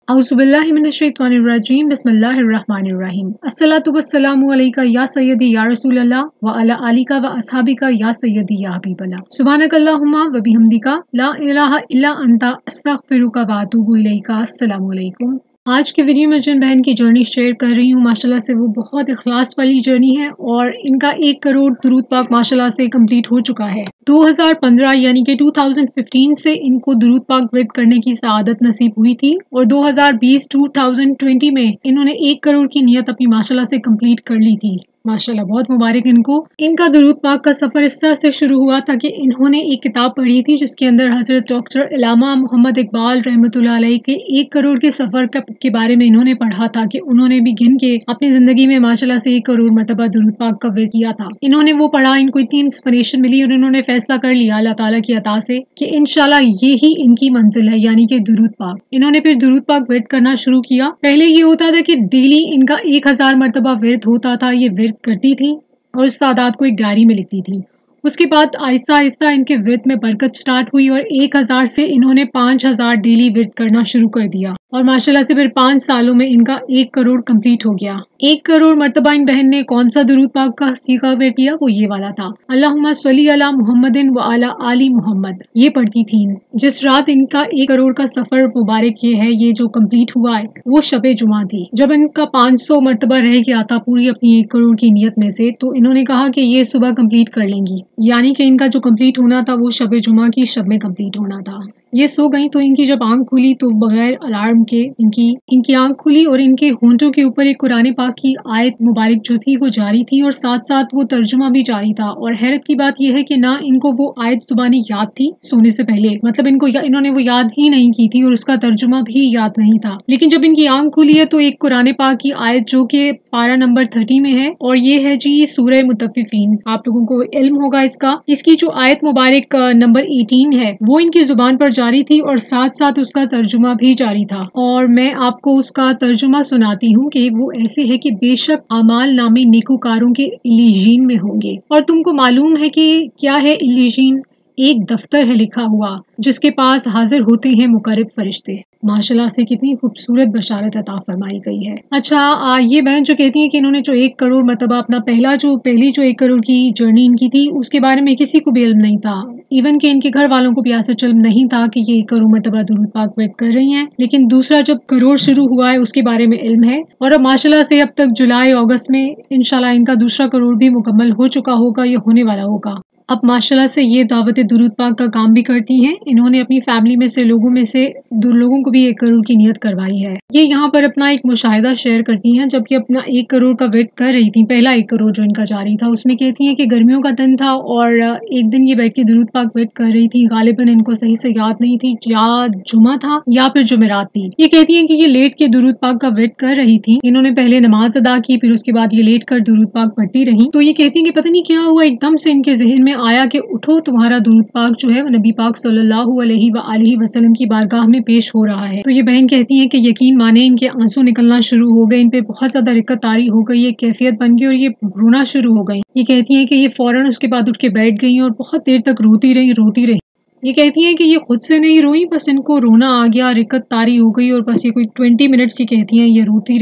औज़ुबिल्लाहि मिनश्शैतानिर्रजीम बिस्मिल्लाहिर्रहमानिर्रहीम अस्सलातु वस्सलामु अलैका या सय्यदी या रसूलल्लाह व अला आलिका व अस्हाबिका या सय्यदी या हबीबल्लाह सुब्हानकल्लाहुम्मा व बिहम्दिका ला इलाहा इल्ला अंता अस्तगफिरुका व अतूबु इलैका। अस्सलामु अलैकुम। आज के वीडियो में जिन बहन की जर्नी शेयर कर रही हूँ माशाल्लाह से वो बहुत इखलास वाली जर्नी है और इनका 1 करोड़ दुरूद पाक माशाल्लाह से कंप्लीट हो चुका है। 2015 यानी कि 2015 से इनको दुरूद पाक विद करने की सआदत नसीब हुई थी और 2020 में इन्होंने 1 करोड़ की नियत अपनी माशाल्लाह से कंप्लीट कर ली थी। माशाल्लाह बहुत मुबारक इनको। इनका दुरूद पाक का सफ़र इस तरह से शुरू हुआ था कि इन्होंने एक किताब पढ़ी थी जिसके अंदर हज़रत डॉक्टर इलामा मोहम्मद इकबाल रहमतुल्लाह अलैह के 1 करोड़ के सफ़र के बारे में इन्होंने पढ़ा था कि उन्होंने भी गिन के अपनी ज़िंदगी में माशाल्लाह से 1 करोड़ मरतबा दुरूद पाक का विर्द किया था। इन्होंने वो पढ़ा, इनको इतनी इंस्पिरेशन मिली और इन्होंने फैसला कर लिया अल्लाह ताला की अता से कि इंशाल्लाह ये ही इनकी मंजिल है यानी कि दुरूद पाक। इन्होंने फिर दुरूद पाक विर्द करना शुरू किया। पहले ये होता था कि डेली इनका 1000 मरतबा विर्द होता था, ये विर्द करती थी और उस तादाद को एक डायरी में लिखती थी। उसके बाद आहिस्ता आहिस्ता इनके विर्द में बरकत स्टार्ट हुई और 1000 से इन्होंने 5000 डेली विर्द करना शुरू कर दिया और माशाल्लाह से फिर 5 सालों में इनका 1 करोड़ कंप्लीट हो गया। 1 करोड़ मरतबा इन बहन ने कौन सा दुरूद पाक का सीखा विर्द किया, वो ये वाला था, अल्लाहुम्मा सल्ली अला मुहम्मदिन व अला आली मुहम्मद। ये पढ़ती थी जिस रात इनका 1 करोड़ का सफर मुबारक ये जो कंप्लीट हुआ है वो शबे जुमा थी। जब इनका 500 मरतबा रह गया था पूरी अपनी 1 करोड़ की नियत में से, तो इन्होंने कहा कि ये सुबह कंप्लीट कर लेंगी, यानी कि इनका जो कंप्लीट होना था वो शबे जुमा की शब में कंप्लीट होना था। ये सो गई तो इनकी जब आंख खुली तो बगैर अलार्म के इनकी आंख खुली और इनके होंठों के ऊपर एक कुरान पाक की आयत मुबारक जो थी वो जारी थी और साथ साथ वो तर्जुमा भी जारी था। और हैरत की बात यह है कि ना इनको वो आयत जुबानी याद थी सोने से पहले, मतलब इन्होंने वो याद ही नहीं की थी और उसका तर्जुमा भी याद नहीं था। लेकिन जब इनकी आंख खुली है तो एक कुरान पाक की आयत जो कि पारा नंबर 30 में है और ये है जी सूरह मुतफ्फिफीन। आप लोगों को इल्म होगा इसकी जो आयत मुबारक नंबर 18 है वो इनकी जुबान पर जारी थी और साथ साथ उसका तर्जुमा भी जारी था। और मैं आपको उसका तर्जुमा सुनाती हूँ कि वो ऐसे है कि बेशक अमाल नामे नेकोकारों के इल्लीजीन में होंगे। और तुमको मालूम है कि क्या है इल्लीजीन? एक दफ्तर है लिखा हुआ जिसके पास हाजिर होते हैं मुकर्रब फरिश्ते। माशाल्लाह से कितनी खूबसूरत बशारत अता फरमाई गई है। अच्छा, ये बहन जो कहती है कि इन्होंने जो 1 करोड़ मरतबा अपना पहली जो 1 करोड़ की जर्नी इनकी थी उसके बारे में किसी को भी इल्म नहीं था, इवन कि इनके घर वालों को भी ऐसा इल्म नहीं था कि ये 1 करोड़ मरतबा दुरूद पाक विर्द कर रही हैं। लेकिन दूसरा जब करोड़ शुरू हुआ है उसके बारे में इल्म है और अब माशाल्लाह से अब तक जुलाई अगस्त में इंशाल्लाह इनका दूसरा करोड़ भी मुकम्मल हो चुका होगा, ये होने वाला होगा। अब माशाल्लाह से ये दावत दुरूद पाक का काम भी करती हैं। इन्होंने अपनी फैमिली में से लोगों लोगों को भी 1 करोड़ की नियत करवाई है। ये यहाँ पर अपना एक मुशाहिदा शेयर करती हैं जब ये अपना 1 करोड़ का विर्द कर रही थी, पहला 1 करोड़ जो इनका जारी था, उसमें कहती हैं कि गर्मियों का दिन था और एक दिन ये बैठ के दुरूद पाक विर्द कर रही थी। गालिबन इनको सही से याद नहीं थी या जुमा था या फिर जुमेरात थी। ये कहती है कि ये लेट के दुरूद पाक का विर्द कर रही थी। इन्होंने पहले नमाज अदा की, फिर उसके बाद ये लेट कर दुरूद पाक पढ़ती रही। तो ये कहती है कि पता नहीं क्या हुआ, एकदम से इनके जहन में आया कि उठो, तुम्हारा दुरूद पाक जो है नबी पाक सल्लल्लाहु अलैहि वसल्लम की बारगाह में पेश हो रहा है। तो ये बहन कहती है कि यकीन माने इनके आंसू निकलना शुरू हो गए, इन पे बहुत ज्यादा रिक्कत तारी हो गई, ये कैफियत बन गई और ये रोना शुरू हो गई। ये कहती है कि ये फौरन उसके बाद उठ के बैठ गई और बहुत देर तक रोती रही। ये कहती हैं कि ये खुद से नहीं रोई, बस इनको रोना आ गया, रिक्कत तारी हो गई और बस ये कोई 20 मिनट्स ही कहती हैं ये रोती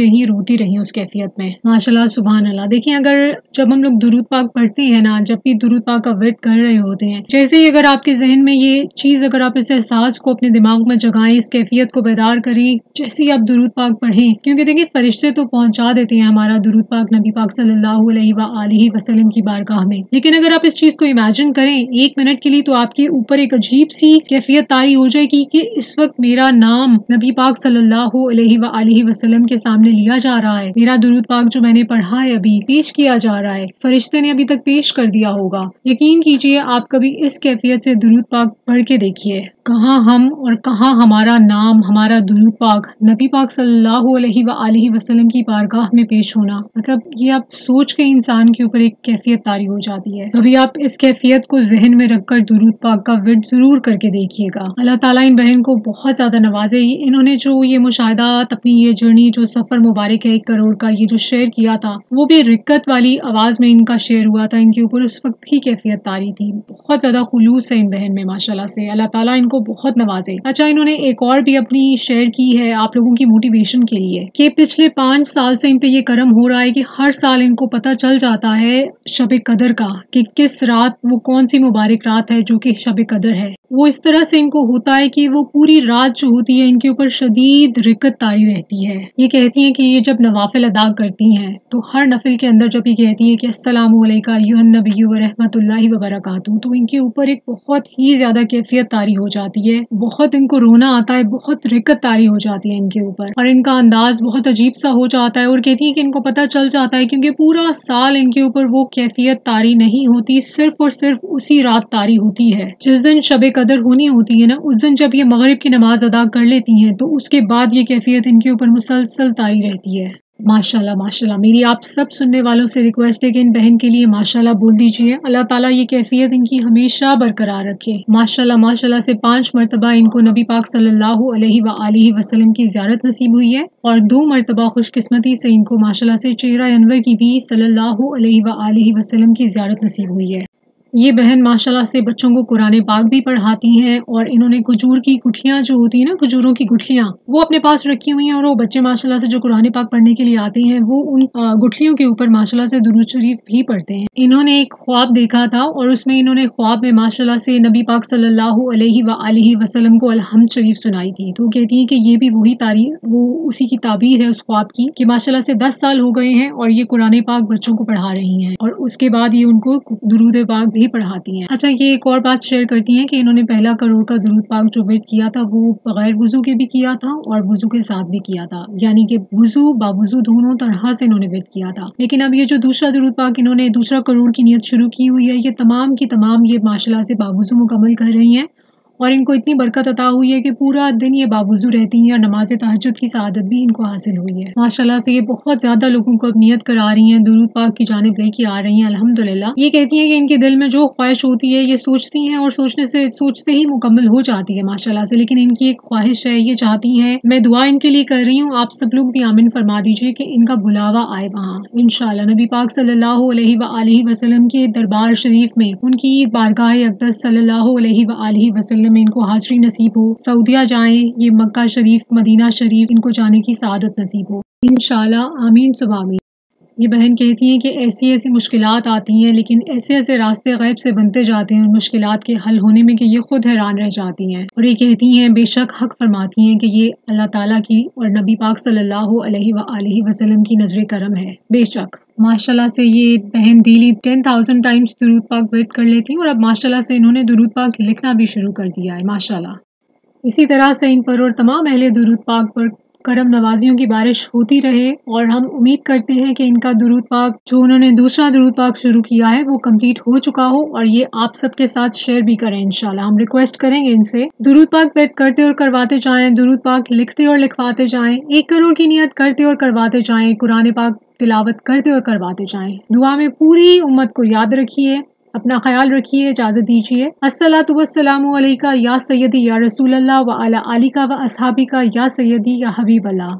रही उस कैफियत में। माशाल्लाह सुभान अल्लाह। देखिए, अगर जब हम लोग दुरूद पाक पढ़ते हैं ना, जब भी दुरूद पाक का विर्द कर रहे होते हैं, जैसे ही अगर आपके जहन में ये चीज़, अगर आप इस एहसास को अपने दिमाग में जगाएं, इस कैफियत को बेदार करें, जैसे ही आप दुरूद पाक पढ़ें, क्योंकि देखिए फरिश्ते तो पहुंचा देते हैं हमारा दुरूद पाक नबी पाक सल्लल्लाहु अलैहि वसल्लम की बारगाह में। लेकिन अगर आप इस चीज़ को इमेजिन करें 1 मिनट के लिए, तो आपके ऊपर एक अजीब सी कैफियत तारी हो जाएगी कि इस वक्त मेरा नाम नबी पाक सल्लल्लाहु अलैहि वसल्लम के सामने लिया जा रहा है, मेरा दुरूद पाक जो मैंने पढ़ा है अभी पेश किया जा रहा है, फरिश्ते ने अभी तक पेश कर दिया होगा। यकीन कीजिए, आप कभी इस कैफियत से दुरूद पाक पढ़ के देखिए, कहाँ हम और कहाँ हमारा नाम, हमारा दुरूद पाक नबी पाक सल्लल्लाहु अलैहि वसल्लम की बारगाह में पेश होना, मतलब ये आप सोच के इंसान के ऊपर एक कैफियत तारी हो जाती है। कभी आप इस कैफियत को जहन में रखकर दुरूद पाक का विर्द जरूर करके देखिएगा। अल्लाह ताला इन बहन को बहुत ज्यादा नवाजे। इन्होंने जो ये मुशाहिदात, अपनी ये जर्नी, जो सफर मुबारक है 1 करोड़ का, ये जो शेयर किया था वो भी रिक्कत वाली आवाज में इनका शेयर हुआ था। इनके ऊपर उस वक्त भी कैफियत तारी थी, बहुत ज्यादा खुलूस है इन बहन में माशाल्लाह से। अल्लाह ताला इनको کو بہت نوازے۔ اچھا، انہوں نے ایک اور بھی اپنی شیئر کی ہے آپ لوگوں کی موٹیویشن کے لیے کہ پچھلے 5 سال سے ان پہ یہ کرم ہو رہا ہے کہ ہر سال ان کو پتہ چل جاتا ہے شب قدر کا کہ کس رات، وہ کون سی مبارک رات ہے جو کہ شب قدر ہے۔ وہ اس طرح سے ان کو ہوتا ہے کہ وہ پوری رات جو ہوتی ہے ان کے اوپر شدید رکت طاری رہتی ہے۔ یہ کہتی ہیں کہ یہ جب نوافل ادا کرتی ہیں تو ہر نفل کے اندر جب یہ کہتی ہیں کہ السلام علیکم ایھا النبی ورحمۃ اللہ وبرکاتہ، تو ان کے اوپر ایک بہت ہی زیادہ کیفیت طاری ہو جاتی ہے، بہت ان کو رونا آتا ہے، بہت رکت طاری ہو جاتی ہے ان کے اوپر، اور ان کا انداز بہت عجیب سا ہو جاتا ہے، اور کہتی ہیں کہ ان کو پتہ چل جاتا ہے کیونکہ پورا سال ان کے اوپر وہ کیفیت طاری نہیں ہوتی، صرف اور صرف اسی رات طاری ہوتی ہے جس دن شب قدر ہونی ہوتی ہے نا، اس دن جب یہ مغرب کی نماز ادا کر لیتی ہیں تو اس کے بعد یہ کیفیت ان کے اوپر مسلسل طاری رہتی ہے۔ ماشاءاللہ ماشاءاللہ، میری آپ سب سننے والوں سے ریکویسٹ ہے کہ ان بہن کے لیے ماشاءاللہ بول دیجئے، اللہ تعالیٰ یہ کیفیت ان کی ہمیشہ برقرار رکھے۔ ماشاءاللہ ماشاءاللہ سے 5 مرتبہ ان کو نبی پاک صلی اللہ علیہ وآلہ وسلم کی زیارت نصیب ہوئی ہے، اور 2 مرتبہ خوش قسمتی سے ان کو ماشاءاللہ سے چہرہ انور کی بھی صلی اللہ علیہ وآلہ وسلم کی زیارت نصیب ہوئی ہے۔ یہ بہن ماشاءاللہ سے بچوں کو قرآن پاک بھی پڑھاتی ہیں، اور انہوں نے کھجور کی گٹھلیاں جو ہوتی ہیں نا، کھجوروں کی گٹھلیاں، وہ اپنے پاس رکھی ہوئی ہیں، اور وہ بچے ماشاءاللہ سے جو قرآن پاک پڑھنے کے لیے آتے ہیں وہ ان گٹھلیوں کے اوپر ماشاءاللہ سے درود شریف بھی پڑھتے ہیں۔ انہوں نے ایک خواب دیکھا تھا، اور اس میں انہوں نے خواب میں ماشاءاللہ سے نبی پاک صلی اللہ علیہ وآلہ وسلم کو الحمد شریف سنائی تھی، تو کہتی ہیں کہ یہ بھی وہی تعریف، وہ اسی کی تعبیر ہے اس خواب کی کہ ماشاءاللہ سے 10 سال ہو گئے ہیں اور یہ قرآن پاک بچوں کو پڑھا رہی ہیں، اور اس کے بعد یہ ان کو درود پاک بھی پڑھاتی ہیں۔ اچھا، یہ ایک اور بات شیئر کرتی ہیں کہ انہوں نے پہلا کروڑ کا درود پاک جو ورد کیا تھا وہ بغیر وضو کے بھی کیا تھا اور وضو کے ساتھ بھی کیا تھا، یعنی کہ وضو باوضو دونوں طرح سے انہوں نے ورد کیا تھا۔ لیکن اب یہ جو دوسرا درود پاک انہوں نے دوسرا کروڑ کی نیت شروع کی ہوئی ہے، یہ تمام کی تمام یہ ماشاءاللہ سے باوضو مکمل کر رہی ہیں، اور ان کو اتنی برکت عطا ہوئی ہے کہ پورا دن یہ باوضو رہتی ہیں، اور نماز تہجد کی سعادت بھی ان کو حاصل ہوئی ہے۔ ماشاءاللہ سے یہ بہت زیادہ لوگوں کو اب نیت کرا رہی ہیں، درود پاک کی جانب لے کے آ رہی ہیں الحمدللہ۔ یہ کہتی ہیں کہ ان کے دل میں جو خواہش ہوتی ہے یہ سوچتی ہیں، اور سوچتے ہی مکمل ہو جاتی ہے ماشاءاللہ سے، لیکن ان کی ایک خواہش ہے، یہ چاہتی ہیں، میں دعا ان کے لیے کر رہی ہوں، آپ سب لوگ بھی آمین فرما دیجئے کہ ان کا بلاوا آئے وہاں انشاءاللہ نبی پاک صلی اللہ علیہ وآلہ وسلم کے دربار شریف میں، ان کی بارگاہ اقدس صلی اللہ علیہ وآلہ وسلم میں ان کو حاضری نصیب ہو، سعودیہ جائیں، یہ مکہ شریف مدینہ شریف ان کو جانے کی سعادت نصیب ہو انشاءاللہ، آمین ثم آمین۔ یہ بہن کہتی ہیں کہ ایسی ایسی مشکلات آتی ہیں، لیکن ایسے ایسے راستے غیب سے بنتے جاتے ہیں ان مشکلات کے حل ہونے میں کہ یہ خود حیران رہ جاتی ہیں، اور یہ کہتی ہیں بے شک حق فرماتی ہیں کہ یہ اللہ تعالیٰ کی اور نبی پاک صلی اللہ علیہ وآلہ وسلم کی نظر کرم ہے، بے شک۔ ماشاءاللہ سے یہ بہن ڈیلی 10,000 ٹائمز درود پاک ورد کر لیتی ہیں، اور اب ماشاءاللہ سے انہوں نے درود پاک لکھنا بھی شروع کر دیا ہے ماشاءاللہ۔ اسی طرح سے ان پر اور تمام اہل درود پاک پر کرم نوازیوں کی بارش ہوتی رہے، اور ہم امید کرتے ہیں کہ ان کا درود پاک جو انہوں نے دوسرا درود پاک شروع کیا ہے وہ کمپلیٹ ہو چکا ہو، اور یہ آپ سب کے ساتھ شیئر بھی کریں انشاءاللہ۔ ہم ریکویسٹ کریں گے ان سے درود پاک ورد کرتے اور کرواتے جائیں، درود پاک لکھتے اور لکھواتے جائیں، 1 کروڑ کی نیت کرتے اور کرواتے جائیں، قرآن پاک تلاوت کرتے اور کرواتے جائیں۔ دعا میں پوری امت کو یاد رکھیے، اپنا خیال رکھیے، اجازت دیجیے۔ الصلاۃ والسلام علیکہ یا سیدی یا رسول اللہ وعلی آلک و اصحابک یا سیدی یا حبیب اللہ۔